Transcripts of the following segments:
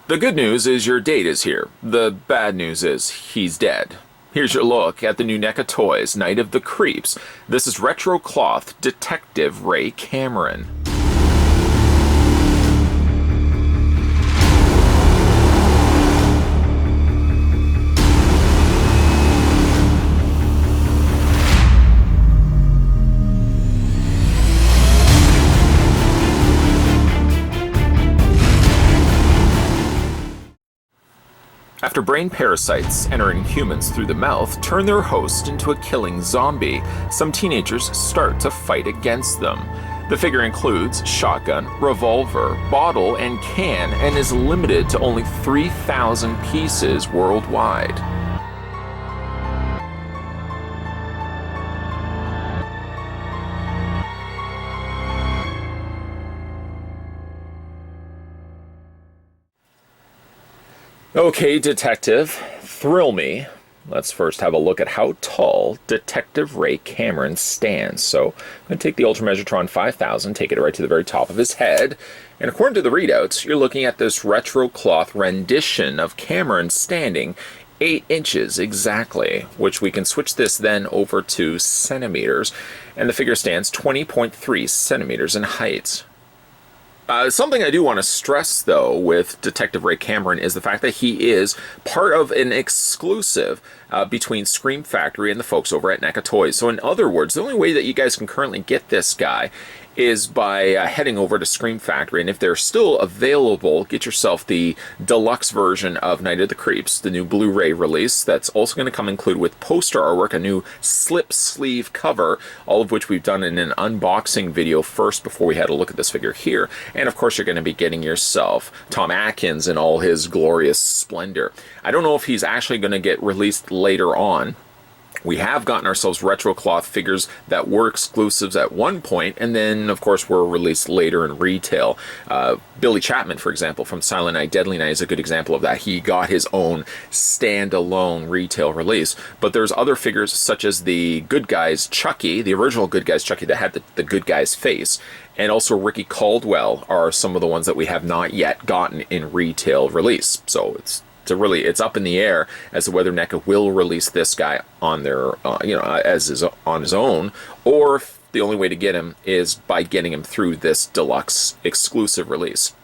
The good news is your date is here. The bad news is he's dead. Here's your look at the new NECA Toys, Night of the Creeps. This is retro cloth Detective Ray Cameron. After brain parasites entering humans through the mouth turn their host into a killing zombie, some teenagers start to fight against them. The figure includes shotgun, revolver, bottle, and can, and is limited to only 3,000 pieces worldwide. Okay, detective, thrill me. Let's first have a look at how tall Detective Ray Cameron stands. So I'm going to take the Ultra Measure 5000, take it right to the very top of his head. And according to the readouts, you're looking at this retro cloth rendition of Cameron standing 8 inches exactly, which we can switch this then over to centimeters. And the figure stands 20.3 centimeters in height. Something I do want to stress, though, with Detective Ray Cameron is the fact that he is part of an exclusive between Scream Factory and the folks over at NECA Toys. So in other words, the only way that you guys can currently get this guy is by heading over to Scream Factory, and if they're still available, get yourself the deluxe version of Night of the Creeps, the new Blu-ray release. That's also going to come included with poster artwork, a new slip sleeve cover, all of which we've done in an unboxing video first before we had a look at this figure here. And of course, you're going to be getting yourself Tom Atkins in all his glorious splendor. I don't know if he's actually going to get released later on. We have gotten ourselves retro cloth figures that were exclusives at one point, and then, of course, were released later in retail. Billy Chapman, for example, from Silent Night, Deadly Night is a good example of that. He got his own standalone retail release. But there's other figures such as the Good Guys Chucky, the original Good Guys Chucky that had the Good Guy's face, and also Ricky Caldwell are some of the ones that we have not yet gotten in retail release. So it's up in the air as to whether NECA will release this guy on their, on his own, or if the only way to get him is by getting him through this deluxe exclusive release.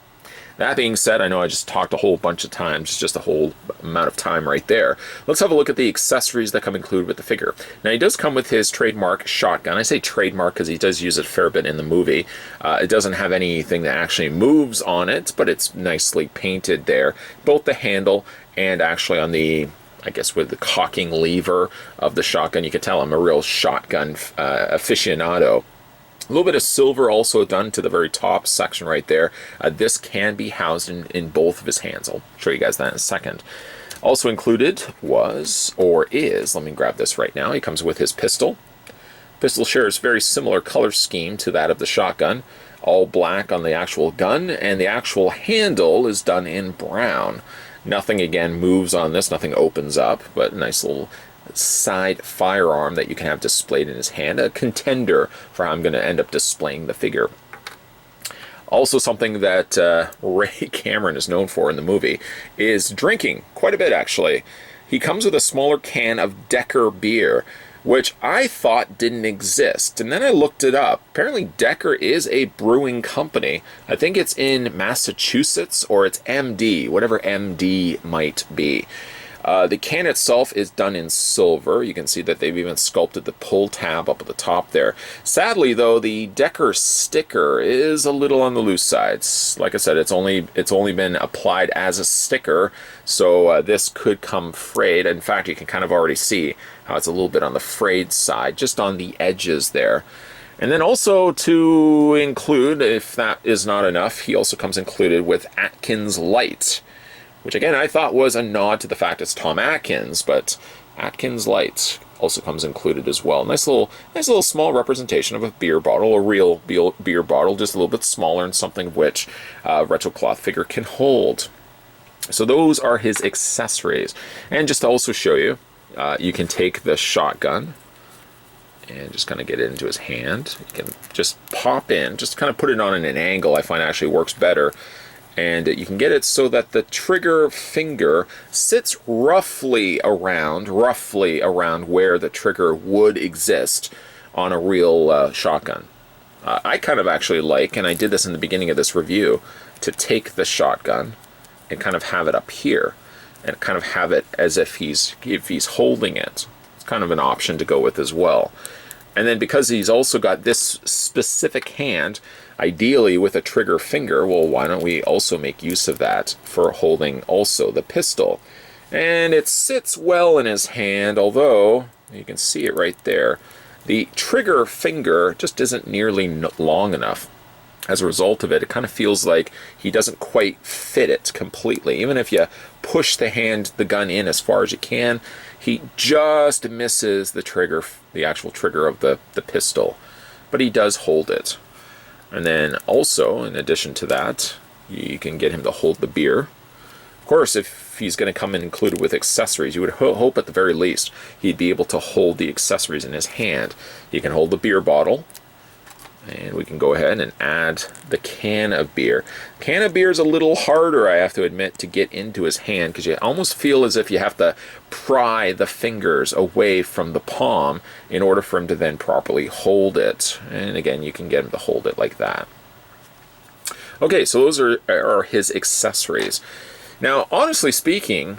That being said, I know I just talked a whole bunch of times, just a whole amount of time right there. Let's have a look at the accessories that come included with the figure. Now, he does come with his trademark shotgun. I say trademark because he does use it a fair bit in the movie. It doesn't have anything that actually moves on it, but it's nicely painted there. Both the handle and actually on the, I guess with the cocking lever of the shotgun, you can tell I'm a real shotgun aficionado. A little bit of silver also done to the very top section right there. This can be housed in both of his hands. I'll show you guys that in a second. Also included was, or is, let me grab this right now. He comes with his pistol. Pistol shares very similar color scheme to that of the shotgun. All black on the actual gun, and the actual handle is done in brown. Nothing, again, moves on this. Nothing opens up, but a nice little side firearm that you can have displayed in his hand, a contender for how I'm going to end up displaying the figure. Also, something that Ray Cameron is known for in the movie is drinking quite a bit, actually. He comes with a smaller can of Decker beer, which I thought didn't exist, and then I looked it up. Apparently Decker is a brewing company. I think it's in Massachusetts, or it's MD, whatever MD might be. The can itself is done in silver. You can see that they've even sculpted the pull tab up at the top there. Sadly, though, the Decker sticker is a little on the loose side. Like I said, it's only been applied as a sticker, so this could come frayed. In fact, you can kind of already see how it's a little bit on the frayed side, just on the edges there. And then also to include, if that is not enough, he also comes included with Atkins Light, which again I thought was a nod to the fact it's Tom Atkins, but Atkins Light also comes included as well. Nice little small representation of a beer bottle, a real beer bottle, just a little bit smaller and something of which retro cloth figure can hold. So those are his accessories. And just to also show you, you can take the shotgun and just kind of get it into his hand. You can just pop in, just kind of put it on at an angle I find actually works better. And you can get it so that the trigger finger sits roughly around where the trigger would exist on a real shotgun. I kind of actually like, and I did this in the beginning of this review, to take the shotgun and kind of have it up here, and kind of have it as if he's holding it. It's kind of an option to go with as well. And then because he's also got this specific hand, ideally with a trigger finger, well, why don't we also make use of that for holding also the pistol? And it sits well in his hand, although you can see it right there. The trigger finger just isn't nearly long enough. As a result of it, it kind of feels like he doesn't quite fit it completely. Even if you push the gun in as far as you can, he just misses the trigger, the actual trigger of the pistol. But he does hold it. And then also, in addition to that, you can get him to hold the beer. Of course, if he's going to come in included with accessories, you would hope at the very least he'd be able to hold the accessories in his hand. He can hold the beer bottle, and we can go ahead and add the can of beer. Can of beer is a little harder, I have to admit, to get into his hand, because you almost feel as if you have to pry the fingers away from the palm in order for him to then properly hold it. And again, you can get him to hold it like that. Okay, so those are his accessories. Now, honestly speaking,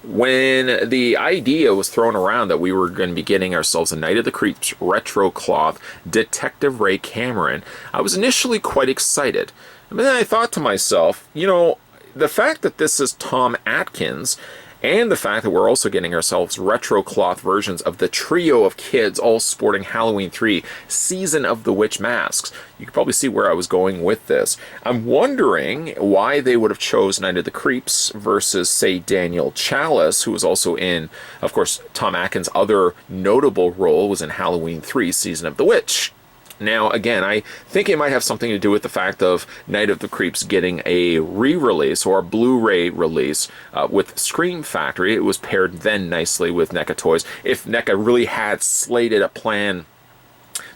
when the idea was thrown around that we were going to be getting ourselves a Night of the Creeps retro cloth Detective Ray Cameron, I was initially quite excited. But then I thought to myself, you know, the fact that this is Tom Atkins, and the fact that we're also getting ourselves retro cloth versions of the trio of kids all sporting Halloween 3 Season of the Witch masks. You can probably see where I was going with this. I'm wondering why they would have chose Night of the Creeps versus, say, Daniel Chalice, who was also in, of course, Tom Atkins' other notable role was in Halloween 3 Season of the Witch. Now, again, I think it might have something to do with the fact of Night of the Creeps getting a re-release or a Blu-ray release with Scream Factory. It was paired then nicely with NECA Toys. If NECA really had slated a plan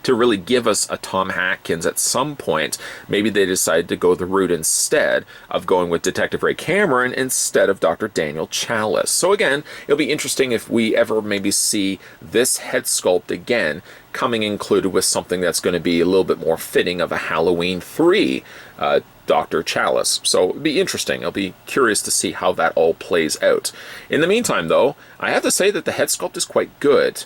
to really give us a Tom Atkins at some point, maybe they decided to go the route instead of going with Detective Ray Cameron instead of Dr. Daniel Chalice. So again, it'll be interesting if we ever maybe see this head sculpt again coming included with something that's going to be a little bit more fitting of a Halloween 3 Dr. Chalice. So it'll be interesting. I'll be curious to see how that all plays out. In the meantime, though, I have to say that the head sculpt is quite good.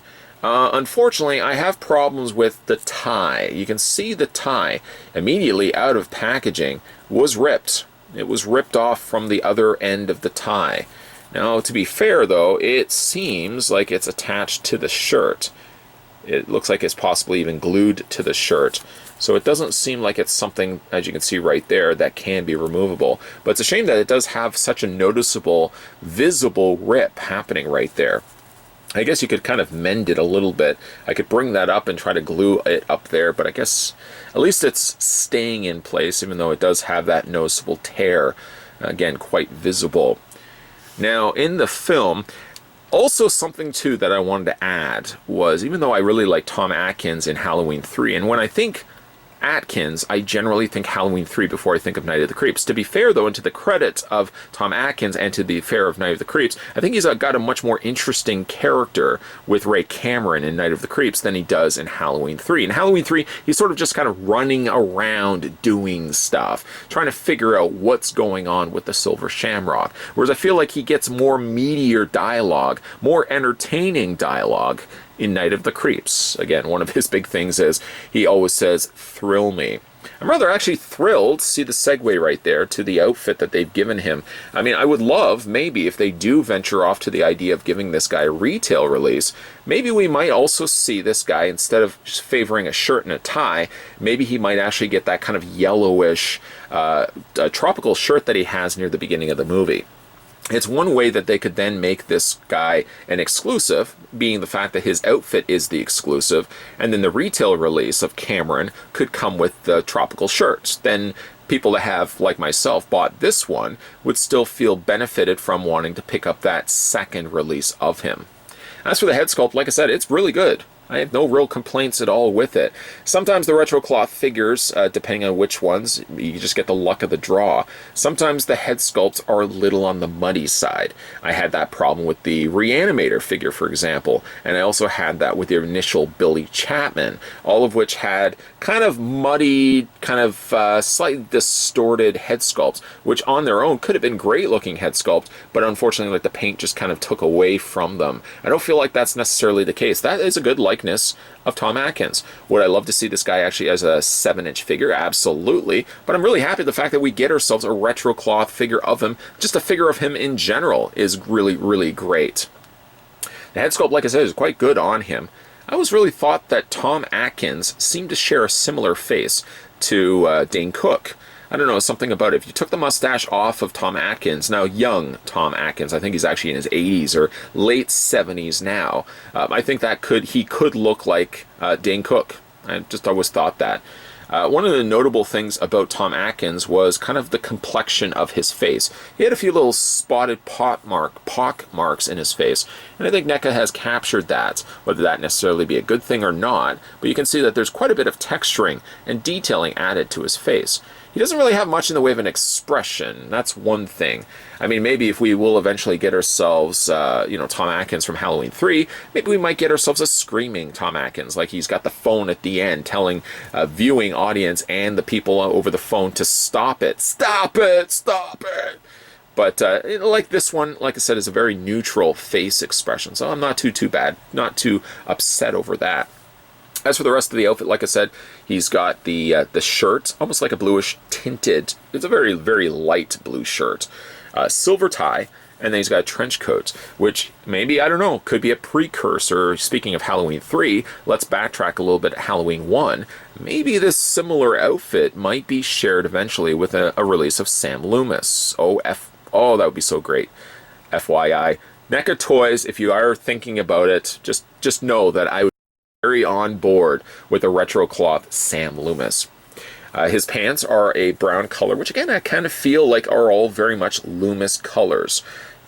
Unfortunately, I have problems with the tie. You can see the tie immediately out of packaging was ripped. It was ripped off from the other end of the tie. Now, to be fair, though, it seems like it's attached to the shirt. It looks like it's possibly even glued to the shirt. So it doesn't seem like it's something, as you can see right there, that can be removable. But it's a shame that it does have such a noticeable, visible rip happening right there. I guess you could kind of mend it a little bit. I could bring that up and try to glue it up there, but I guess at least it's staying in place, even though it does have that noticeable tear. Again, quite visible. Now, in the film, also something too that I wanted to add was, even though I really like Tom Atkins in Halloween 3, and when I think Atkins, I generally think Halloween 3 before I think of Night of the Creeps. To be fair, though, and to the credit of Tom Atkins and to the fair of Night of the Creeps, I think he's got a much more interesting character with Ray Cameron in Night of the Creeps than he does in Halloween 3. In Halloween 3, he's sort of just kind of running around doing stuff, trying to figure out what's going on with the Silver Shamrock. Whereas I feel like he gets more meatier dialogue, more entertaining dialogue in Night of the Creeps. Again, one of his big things is he always says, "Thrill me." I'm rather actually thrilled to see the segue right there to the outfit that they've given him. I mean, I would love, maybe, if they do venture off to the idea of giving this guy a retail release, maybe we might also see this guy, instead of just favoring a shirt and a tie, maybe he might actually get that kind of yellowish tropical shirt that he has near the beginning of the movie. It's one way that they could then make this guy an exclusive, being the fact that his outfit is the exclusive, and then the retail release of Cameron could come with the tropical shirts. Then people that have, like myself, bought this one would still feel benefited from wanting to pick up that second release of him. As for the head sculpt, like I said, it's really good. I have no real complaints at all with it. Sometimes the retro cloth figures, depending on which ones, you just get the luck of the draw. Sometimes the head sculpts are a little on the muddy side. I had that problem with the Reanimator figure, for example, and I also had that with the initial Billy Chapman, all of which had kind of muddy, kind of slightly distorted head sculpts, which on their own could have been great looking head sculpts, but unfortunately like the paint just kind of took away from them. I don't feel like that's necessarily the case. That is a good likeness of Tom Atkins. Would I love to see this guy actually as a 7-inch figure? Absolutely. But I'm really happy the fact that we get ourselves a retro cloth figure of him. Just a figure of him in general is really, really great. The head sculpt, like I said, is quite good on him. I always really thought that Tom Atkins seemed to share a similar face to Dane Cook. I don't know, something about it. If you took the mustache off of Tom Atkins, now young Tom Atkins, I think he's actually in his 80s or late 70s now, I think that he could look like Dane Cook. I just always thought that. One of the notable things about Tom Atkins was kind of the complexion of his face. He had a few little spotted pock marks in his face, and I think NECA has captured that, whether that necessarily be a good thing or not, but you can see that there's quite a bit of texturing and detailing added to his face. He doesn't really have much in the way of an expression. That's one thing. I mean, maybe if we will eventually get ourselves, Tom Atkins from Halloween 3, maybe we might get ourselves a screaming Tom Atkins, like he's got the phone at the end telling viewing audience and the people over the phone to stop it. Stop it! Stop it! But like this one, like I said, is a very neutral face expression, so I'm not too bad, not too upset over that. As for the rest of the outfit, like I said, he's got the shirt, almost like a bluish tinted, it's a very, very light blue shirt, silver tie, and then he's got a trench coat, which maybe, I don't know, could be a precursor. Speaking of Halloween 3, let's backtrack a little bit at Halloween 1. Maybe this similar outfit might be shared eventually with a release of Sam Loomis. Oh, that would be so great. FYI, NECA Toys, if you are thinking about it, just know that I would very on board with a retro cloth Sam Loomis. His pants are a brown color, which again I kind of feel like are all very much Loomis colors.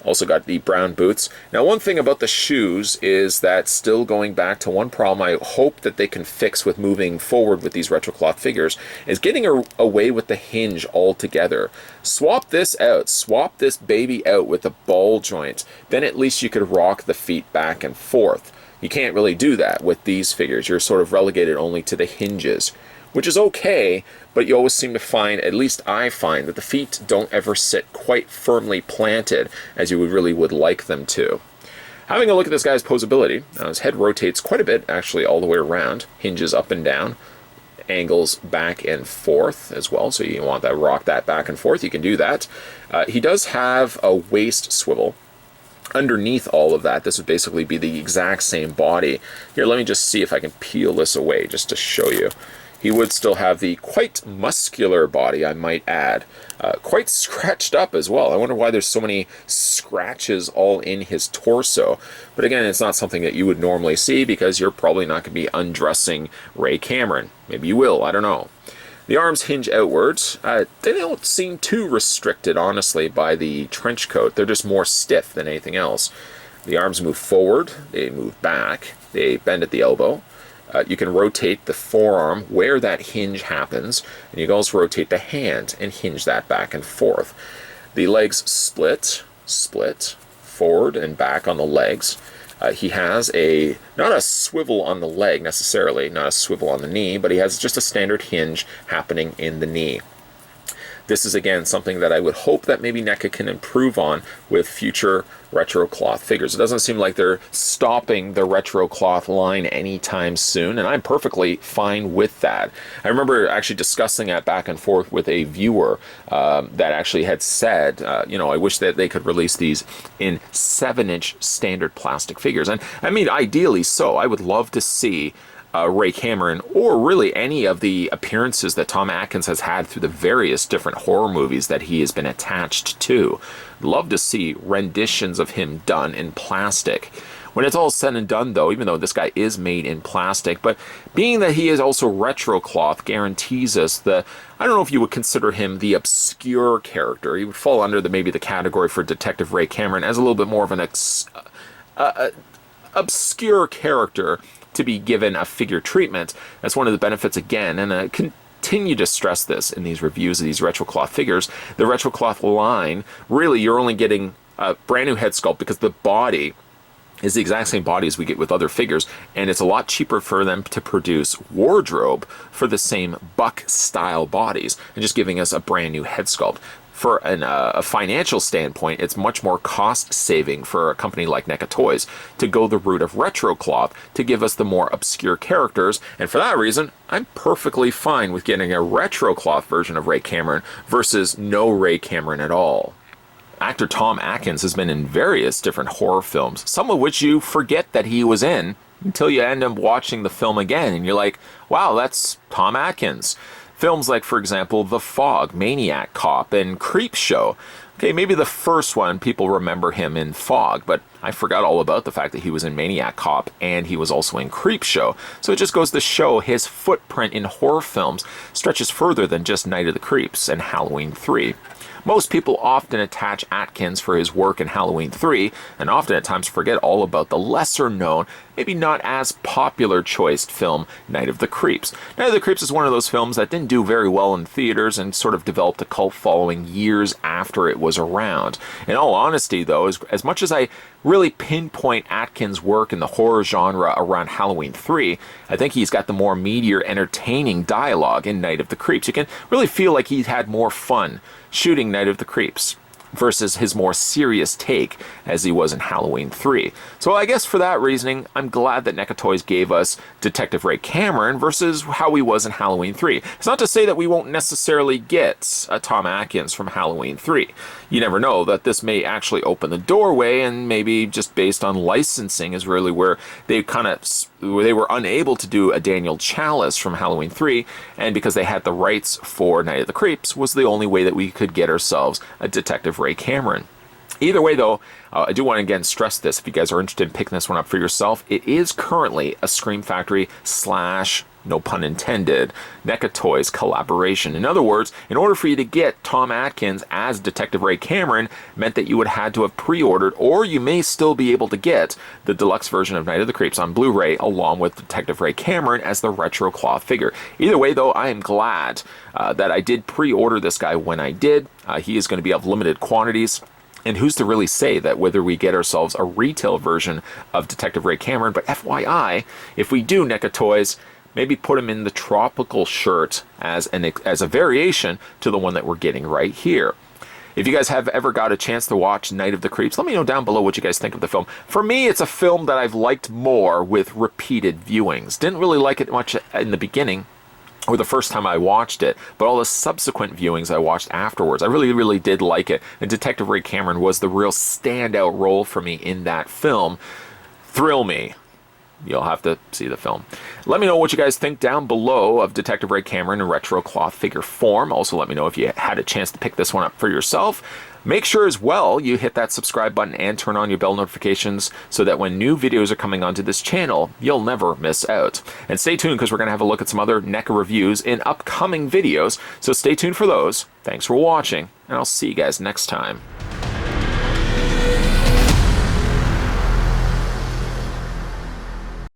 Also got the brown boots. Now one thing about the shoes is that, still going back to one problem I hope that they can fix with moving forward with these retro cloth figures, is getting away with the hinge altogether. Swap this out, swap this baby out with a ball joint, then at least you could rock the feet back and forth. You can't really do that with these figures. You're sort of relegated only to the hinges, which is okay, but you always seem to find, at least I find, that the feet don't ever sit quite firmly planted as you would like them to. Having a look at this guy's posability, his head rotates quite a bit, actually all the way around, hinges up and down, angles back and forth as well, so you want that, rock that back and forth, you can do that. He does have a waist swivel. Underneath all of that, this would basically be the exact same body. Here, let me just see if I can peel this away just to show you. He would still have the quite muscular body, I might add. Quite scratched up as well. I wonder why there's so many scratches all in his torso. But again, it's not something that you would normally see because you're probably not going to be undressing Ray Cameron. Maybe you will, I don't know. The arms hinge outwards. They don't seem too restricted, honestly, by the trench coat. They're just more stiff than anything else. The arms move forward, they move back, they bend at the elbow. You can rotate the forearm where that hinge happens, and you can also rotate the hand and hinge that back and forth. The legs split, forward and back on the legs. He has not a swivel on the leg necessarily, not a swivel on the knee, but he has just a standard hinge happening in the knee. This is, again, something that I would hope that maybe NECA can improve on with future retro cloth figures. It doesn't seem like they're stopping the retro cloth line anytime soon, and I'm perfectly fine with that. I remember actually discussing that back and forth with a viewer that actually had said, I wish that they could release these in 7-inch standard plastic figures. And I mean, ideally so. I would love to see Ray Cameron, or really any of the appearances that Tom Atkins has had through the various different horror movies that he has been attached to. Love to see renditions of him done in plastic. When it's all said and done, though, even though this guy is made in plastic, but being that he is also retro cloth guarantees us I don't know if you would consider him the obscure character. He would fall under maybe the category for Detective Ray Cameron as a little bit more of an obscure character to be given a figure treatment. That's one of the benefits again, and continue to stress this in these reviews of these retrocloth figures. The retrocloth line, really, you're only getting a brand new head sculpt because the body is the exact same body as we get with other figures, and it's a lot cheaper for them to produce wardrobe for the same buck style bodies and just giving us a brand new head sculpt. For a financial standpoint, it's much more cost saving for a company like NECA Toys to go the route of retrocloth to give us the more obscure characters, and for that reason I'm perfectly fine with getting a retrocloth version of Ray Cameron versus no Ray Cameron at all. Actor Tom Atkins has been in various different horror films, some of which you forget that he was in until you end up watching the film again and you're like, wow, that's Tom Atkins. Films like, for example, The Fog, Maniac Cop, and Creepshow. Okay, maybe the first one people remember him in Fog, but I forgot all about the fact that he was in Maniac Cop and he was also in Creepshow. So it just goes to show his footprint in horror films stretches further than just Night of the Creeps and Halloween 3. Most people often attach Atkins for his work in Halloween 3, and often at times forget all about the lesser known, maybe not as popular choiced film, Night of the Creeps. Night of the Creeps is one of those films that didn't do very well in theaters and sort of developed a cult following years after it was around. In all honesty though, as much as I really pinpoint Atkins' work in the horror genre around Halloween 3, I think he's got the more meatier, entertaining dialogue in Night of the Creeps. You can really feel like he had more fun shooting Night of the Creeps versus his more serious take as he was in Halloween 3. So I guess for that reasoning, I'm glad that NECA Toys gave us Detective Ray Cameron versus how he was in Halloween 3. It's not to say that we won't necessarily get a Tom Atkins from Halloween 3. You never know, that this may actually open the doorway, and maybe just based on licensing is really where they were unable to do a Daniel Chalice from Halloween 3, and because they had the rights for Night of the Creeps was the only way that we could get ourselves a Detective Ray Cameron. Either way though, I do want to again stress this, if you guys are interested in picking this one up for yourself, it is currently a Scream Factory / no pun intended, NECA Toys collaboration. In other words, in order for you to get Tom Atkins as Detective Ray Cameron meant that you would have had to have pre-ordered, or you may still be able to get the deluxe version of Night of the Creeps on Blu-ray along with Detective Ray Cameron as the retro cloth figure. Either way though, I am glad that I did pre-order this guy when I did. He is going to be of limited quantities. And who's to really say that whether we get ourselves a retail version of Detective Ray Cameron, but FYI, if we do, NECA Toys, maybe put him in the tropical shirt as a variation to the one that we're getting right here. If you guys have ever got a chance to watch Night of the Creeps, let me know down below what you guys think of the film. For me, it's a film that I've liked more with repeated viewings. Didn't really like it much in the beginning, or the first time I watched it, but all the subsequent viewings I watched afterwards, I really, really did like it. And Detective Ray Cameron was the real standout role for me in that film. Thrill me. You'll have to see the film. Let me know what you guys think down below of Detective Ray Cameron in retro cloth figure form. Also, let me know if you had a chance to pick this one up for yourself. Make sure as well you hit that subscribe button and turn on your bell notifications so that when new videos are coming onto this channel, you'll never miss out. And stay tuned because we're going to have a look at some other NECA reviews in upcoming videos. So stay tuned for those. Thanks for watching, and I'll see you guys next time.